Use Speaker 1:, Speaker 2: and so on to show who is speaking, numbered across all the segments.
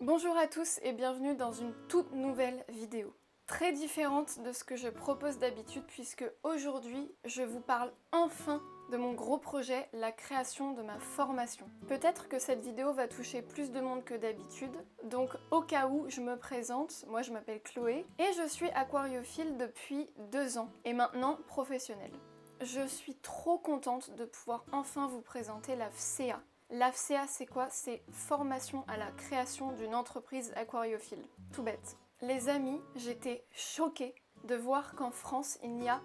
Speaker 1: Bonjour à tous et bienvenue dans une toute nouvelle vidéo. Très différente de ce que je propose d'habitude puisque aujourd'hui je vous parle enfin de mon gros projet, la création de ma formation. Peut-être que cette vidéo va toucher plus de monde que d'habitude, donc au cas où je me présente, moi je m'appelle Chloé et je suis aquariophile depuis 2 ans et maintenant professionnelle. Je suis trop contente de pouvoir enfin vous présenter la FCA. L'AFCA, c'est quoi? C'est formation à la création d'une entreprise aquariophile. Tout bête. Les amis, j'étais choquée de voir qu'en France, il n'y a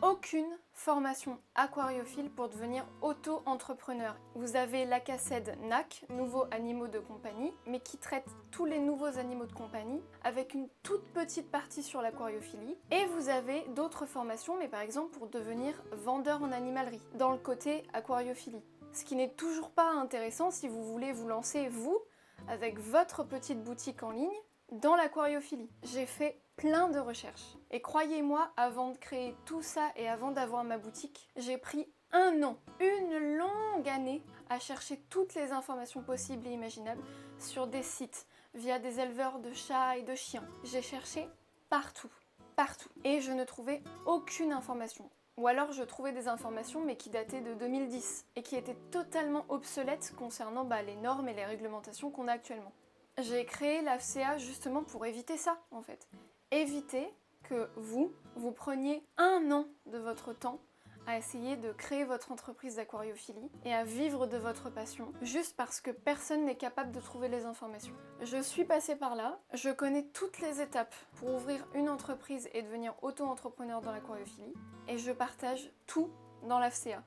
Speaker 1: aucune formation aquariophile pour devenir auto-entrepreneur. Vous avez l'ACACED NAC, Nouveaux Animaux de Compagnie, mais qui traite tous les nouveaux animaux de compagnie, avec une toute petite partie sur l'aquariophilie. Et vous avez d'autres formations, mais par exemple pour devenir vendeur en animalerie, dans le côté aquariophilie. Ce qui n'est toujours pas intéressant si vous voulez vous lancer, vous, avec votre petite boutique en ligne, dans l'aquariophilie. J'ai fait plein de recherches. Et croyez-moi, avant de créer tout ça et avant d'avoir ma boutique, j'ai pris 1 an, une longue année, à chercher toutes les informations possibles et imaginables sur des sites, via des éleveurs de chats et de chiens. J'ai cherché partout, partout. Et je ne trouvais aucune information. Ou alors je trouvais des informations mais qui dataient de 2010 et qui étaient totalement obsolètes concernant les normes et les réglementations qu'on a actuellement. J'ai créé l'AFCA justement pour éviter ça en fait. Éviter que vous preniez 1 an de votre temps à essayer de créer votre entreprise d'aquariophilie et à vivre de votre passion, juste parce que personne n'est capable de trouver les informations. Je suis passée par là, je connais toutes les étapes pour ouvrir une entreprise et devenir auto-entrepreneur dans l'aquariophilie, et je partage tout dans l'AFCA.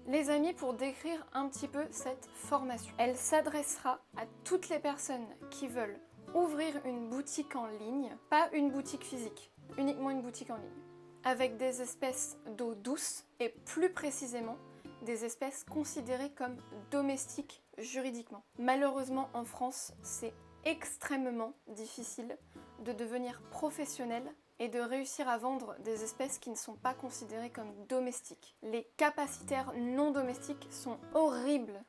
Speaker 1: Les amis, pour décrire un petit peu cette formation, elle s'adressera à toutes les personnes qui veulent ouvrir une boutique en ligne, pas une boutique physique, uniquement une boutique en ligne, avec des espèces d'eau douce et plus précisément des espèces considérées comme domestiques juridiquement. Malheureusement en France, c'est extrêmement difficile de devenir professionnel et de réussir à vendre des espèces qui ne sont pas considérées comme domestiques. Les capacitaires non domestiques sont horribles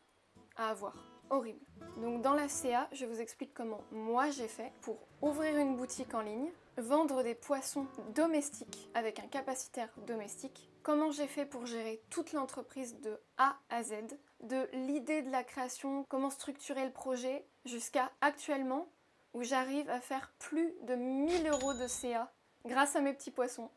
Speaker 1: à avoir. Horrible. Donc dans la CA, je vous explique comment moi j'ai fait pour ouvrir une boutique en ligne, vendre des poissons domestiques avec un capacitaire domestique, comment j'ai fait pour gérer toute l'entreprise de A à Z, de l'idée de la création, comment structurer le projet, jusqu'à actuellement où j'arrive à faire plus de 1000 € de CA grâce à mes petits poissons.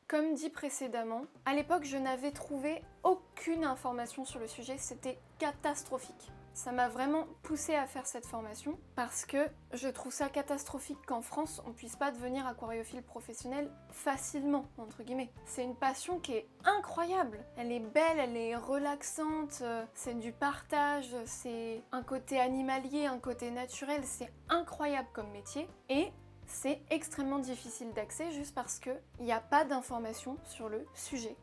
Speaker 1: Comme dit précédemment, à l'époque je n'avais trouvé aucune information sur le sujet, c'était catastrophique. Ça m'a vraiment poussée à faire cette formation parce que je trouve ça catastrophique qu'en France on puisse pas devenir aquariophile professionnel facilement, entre guillemets. C'est une passion qui est incroyable, elle est belle, elle est relaxante, c'est du partage, c'est un côté animalier, un côté naturel, c'est incroyable comme métier et c'est extrêmement difficile d'accès juste parce qu'il n'y a pas d'informations sur le sujet.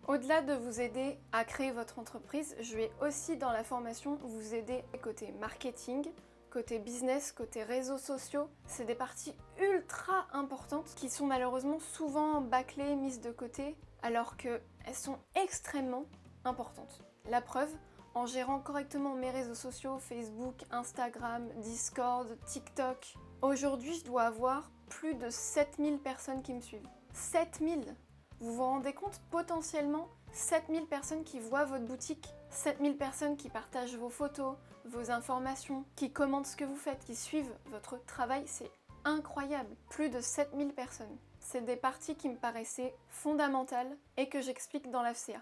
Speaker 1: Au-delà de vous aider à créer votre entreprise, je vais aussi dans la formation vous aider côté marketing, côté business, côté réseaux sociaux. C'est des parties ultra importantes qui sont malheureusement souvent bâclées, mises de côté, alors qu'elles sont extrêmement importantes. La preuve, en gérant correctement mes réseaux sociaux, Facebook, Instagram, Discord, TikTok. Aujourd'hui, je dois avoir plus de 7000 personnes qui me suivent. 7000! Vous vous rendez compte? Potentiellement 7000 personnes qui voient votre boutique, 7000 personnes qui partagent vos photos, vos informations, qui commentent ce que vous faites, qui suivent votre travail, c'est incroyable. Plus de 7000 personnes. C'est des parties qui me paraissaient fondamentales et que j'explique dans l'AFCA.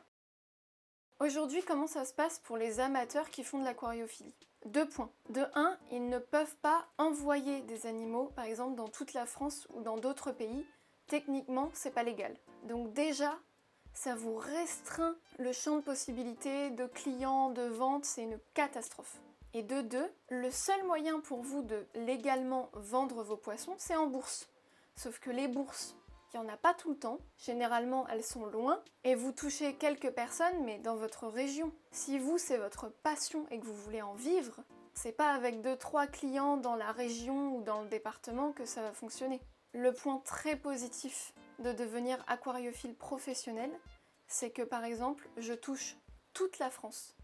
Speaker 1: Aujourd'hui, comment ça se passe pour les amateurs qui font de l'aquariophilie? 2 points. De 1, ils ne peuvent pas envoyer des animaux, par exemple dans toute la France ou dans d'autres pays. Techniquement, c'est pas légal. Donc déjà, ça vous restreint le champ de possibilités, de clients, de ventes, c'est une catastrophe. Et de 2, le seul moyen pour vous de légalement vendre vos poissons, c'est en bourse. Sauf que les bourses, il n'y en a pas tout le temps, généralement elles sont loin, et vous touchez quelques personnes, mais dans votre région. Si vous, c'est votre passion et que vous voulez en vivre, c'est pas avec 2-3 clients dans la région ou dans le département que ça va fonctionner. Le point très positif de devenir aquariophile professionnel, c'est que par exemple, je touche toute la France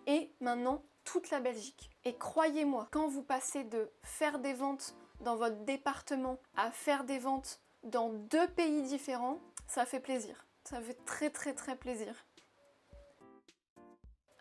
Speaker 1: et maintenant toute la Belgique. Et croyez-moi, quand vous passez de faire des ventes dans votre département à faire des ventes dans 2 pays différents, ça fait plaisir. Ça fait très très très plaisir.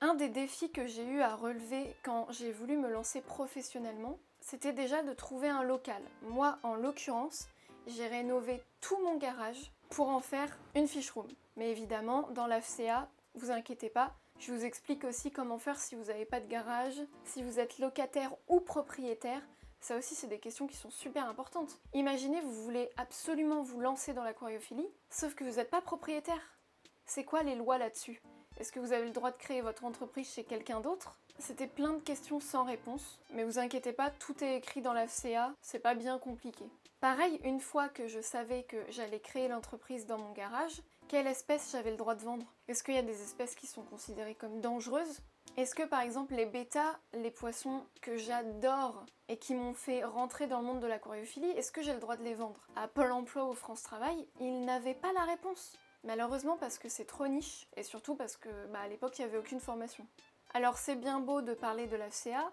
Speaker 1: Un des défis que j'ai eu à relever quand j'ai voulu me lancer professionnellement, c'était déjà de trouver un local. Moi, en l'occurrence, j'ai rénové tout mon garage pour en faire une fiche room. Mais évidemment, dans l'AFCA, vous inquiétez pas, je vous explique aussi comment faire si vous n'avez pas de garage, si vous êtes locataire ou propriétaire. Ça aussi, c'est des questions qui sont super importantes. Imaginez, vous voulez absolument vous lancer dans l'aquariophilie, sauf que vous n'êtes pas propriétaire. C'est quoi les lois là-dessus ? Est-ce que vous avez le droit de créer votre entreprise chez quelqu'un d'autre ? C'était plein de questions sans réponse, mais vous inquiétez pas, tout est écrit dans l'AFCA, c'est pas bien compliqué. Pareil, une fois que je savais que j'allais créer l'entreprise dans mon garage, quelle espèce j'avais le droit de vendre ? Est-ce qu'il y a des espèces qui sont considérées comme dangereuses ? Est-ce que par exemple les bêtas, les poissons que j'adore et qui m'ont fait rentrer dans le monde de l'aquariophilie, est-ce que j'ai le droit de les vendre ? À Pôle emploi ou France Travail, ils n'avaient pas la réponse. Malheureusement parce que c'est trop niche et surtout parce que à l'époque il n'y avait aucune formation. Alors c'est bien beau de parler de l'AFCA,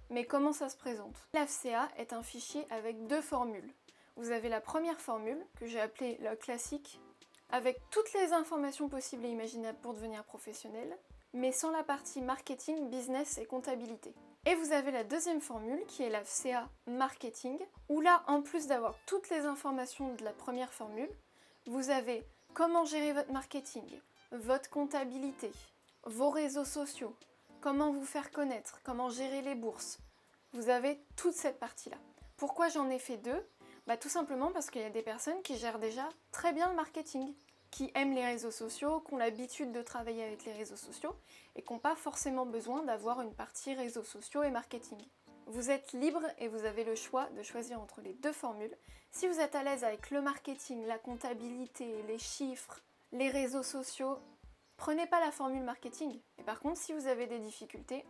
Speaker 1: mais comment ça se présente ? L'AFCA est un fichier avec 2 formules. Vous avez la première formule, que j'ai appelée le classique, avec toutes les informations possibles et imaginables pour devenir professionnel, mais sans la partie marketing, business et comptabilité. Et vous avez la deuxième formule, qui est l'AFCA marketing, où là, en plus d'avoir toutes les informations de la première formule, vous avez comment gérer votre marketing, votre comptabilité, vos réseaux sociaux, comment vous faire connaître, comment gérer les bourses. Vous avez toute cette partie-là. Pourquoi j'en ai fait 2 ? Tout simplement parce qu'il y a des personnes qui gèrent déjà très bien le marketing, qui aiment les réseaux sociaux, qui ont l'habitude de travailler avec les réseaux sociaux et qui n'ont pas forcément besoin d'avoir une partie réseaux sociaux et marketing. Vous êtes libre et vous avez le choix de choisir entre les 2 formules. Si vous êtes à l'aise avec le marketing, la comptabilité, les chiffres, les réseaux sociaux, prenez pas la formule marketing. Et par contre, si vous avez des difficultés,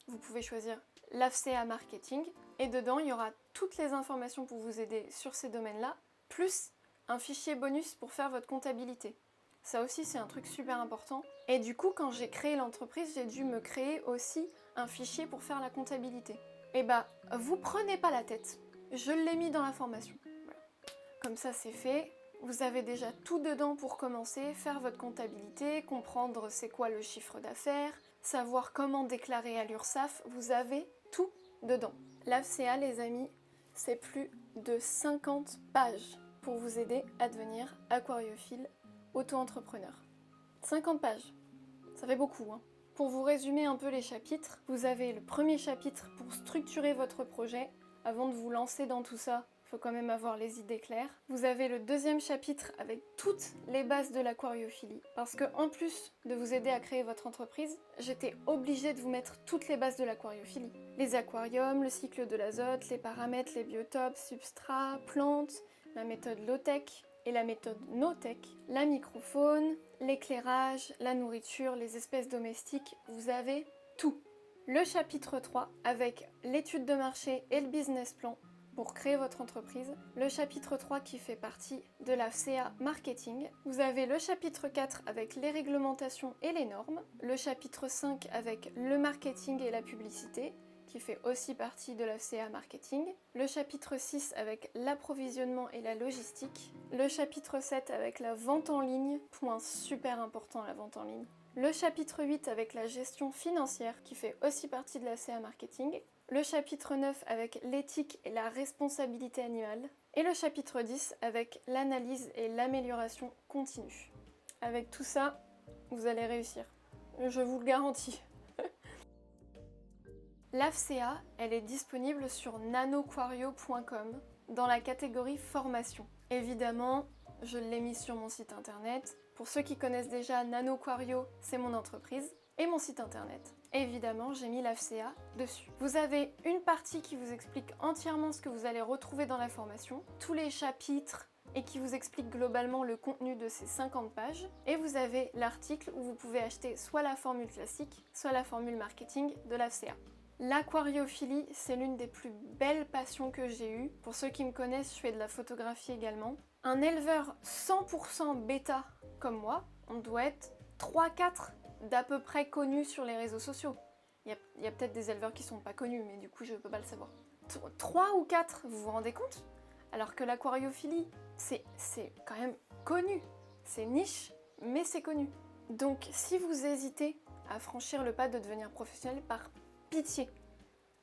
Speaker 1: vous pouvez choisir l'AFCA marketing et dedans, il y aura toutes les informations pour vous aider sur ces domaines-là, plus un fichier bonus pour faire votre comptabilité. Ça aussi, c'est un truc super important. Et du coup, quand j'ai créé l'entreprise, j'ai dû me créer aussi un fichier pour faire la comptabilité. Et vous prenez pas la tête. Je l'ai mis dans la formation. Voilà. Comme ça, c'est fait. Vous avez déjà tout dedans pour commencer, faire votre comptabilité, comprendre c'est quoi le chiffre d'affaires, savoir comment déclarer à l'URSSAF. Vous avez tout dedans. L'AFCA, les amis, c'est plus de 50 pages pour vous aider à devenir aquariophile auto-entrepreneur. 50 pages, ça fait beaucoup, hein. Pour vous résumer un peu les chapitres, vous avez le premier chapitre pour structurer votre projet. Avant de vous lancer dans tout ça, il faut quand même avoir les idées claires. Vous avez le deuxième chapitre avec toutes les bases de l'aquariophilie. Parce que en plus de vous aider à créer votre entreprise, j'étais obligée de vous mettre toutes les bases de l'aquariophilie. Les aquariums, le cycle de l'azote, les paramètres, les biotopes, substrats, plantes, la méthode low-tech et la méthode no-tech, la microfaune, l'éclairage, la nourriture, les espèces domestiques, vous avez tout. Le chapitre 3 avec l'étude de marché et le business plan pour créer votre entreprise. Le chapitre 3 qui fait partie de la CA Marketing. Vous avez le chapitre 4 avec les réglementations et les normes. Le chapitre 5 avec le marketing et la publicité, qui fait aussi partie de la CA Marketing. Le chapitre 6 avec l'approvisionnement et la logistique. Le chapitre 7 avec la vente en ligne, point super important la vente en ligne. Le chapitre 8 avec la gestion financière, qui fait aussi partie de la CA Marketing. Le chapitre 9 avec l'éthique et la responsabilité animale. Et le chapitre 10 avec l'analyse et l'amélioration continue. Avec tout ça, vous allez réussir. Je vous le garantis. L'AFCA, elle est disponible sur nanoquario.com dans la catégorie formation. Évidemment, je l'ai mis sur mon site internet. Pour ceux qui connaissent déjà Nanoquario, c'est mon entreprise et mon site internet. Évidemment, j'ai mis l'AFCA dessus. Vous avez une partie qui vous explique entièrement ce que vous allez retrouver dans la formation, tous les chapitres et qui vous explique globalement le contenu de ces 50 pages. Et vous avez l'article où vous pouvez acheter soit la formule classique, soit la formule marketing de l'AFCA. L'aquariophilie, c'est l'une des plus belles passions que j'ai eues. Pour ceux qui me connaissent, je fais de la photographie également. Un éleveur 100% bêta comme moi, on doit être 3-4 d'à peu près connus sur les réseaux sociaux. Il y a peut-être des éleveurs qui sont pas connus, mais du coup je peux pas le savoir. 3 ou 4, vous vous rendez compte? Alors que l'aquariophilie, c'est quand même connu. C'est niche, mais c'est connu. Donc si vous hésitez à franchir le pas de devenir professionnel, par pitié,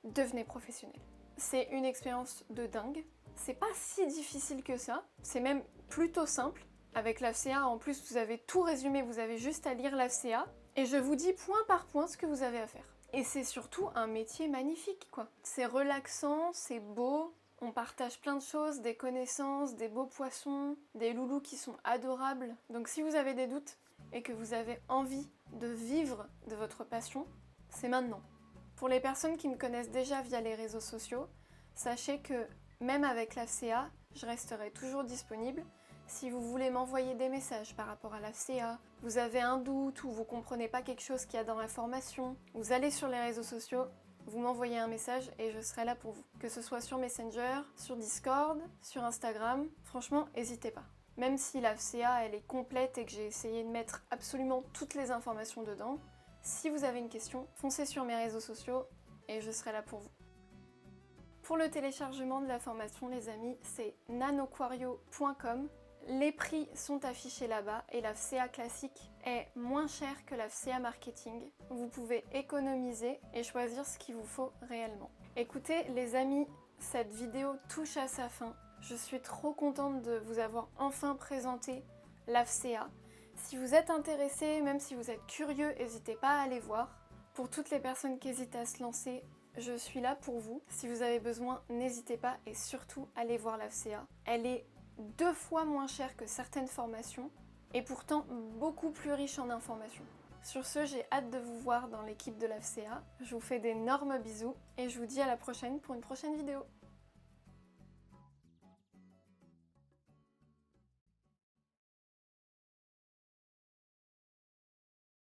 Speaker 1: devenez professionnel. C'est une expérience de dingue. C'est pas si difficile que ça, c'est même plutôt simple. Avec l'AFCA, en plus, vous avez tout résumé, vous avez juste à lire l'AFCA, et je vous dis point par point ce que vous avez à faire. Et c'est surtout un métier magnifique, quoi. C'est relaxant, c'est beau, on partage plein de choses, des connaissances, des beaux poissons, des loulous qui sont adorables. Donc si vous avez des doutes et que vous avez envie de vivre de votre passion, c'est maintenant. Pour les personnes qui me connaissent déjà via les réseaux sociaux, sachez que même avec l'AFCA, je resterai toujours disponible. Si vous voulez m'envoyer des messages par rapport à l'AFCA, vous avez un doute ou vous comprenez pas quelque chose qu'il y a dans la formation, vous allez sur les réseaux sociaux, vous m'envoyez un message et je serai là pour vous. Que ce soit sur Messenger, sur Discord, sur Instagram, franchement, n'hésitez pas. Même si l'AFCA elle est complète et que j'ai essayé de mettre absolument toutes les informations dedans, si vous avez une question, foncez sur mes réseaux sociaux et je serai là pour vous. Pour le téléchargement de la formation, les amis, c'est nanoquario.com. Les prix sont affichés là-bas et la FCA classique est moins chère que la FCA marketing. Vous pouvez économiser et choisir ce qu'il vous faut réellement. Écoutez les amis, cette vidéo touche à sa fin. Je suis trop contente de vous avoir enfin présenté la FCA. Si vous êtes intéressé, même si vous êtes curieux, n'hésitez pas à aller voir. Pour toutes les personnes qui hésitent à se lancer, je suis là pour vous. Si vous avez besoin, n'hésitez pas et surtout allez voir la FCA. Elle est 2 fois moins chère que certaines formations et pourtant beaucoup plus riche en informations. Sur ce, j'ai hâte de vous voir dans l'équipe de la FCA. Je vous fais d'énormes bisous et je vous dis à la prochaine pour une prochaine vidéo.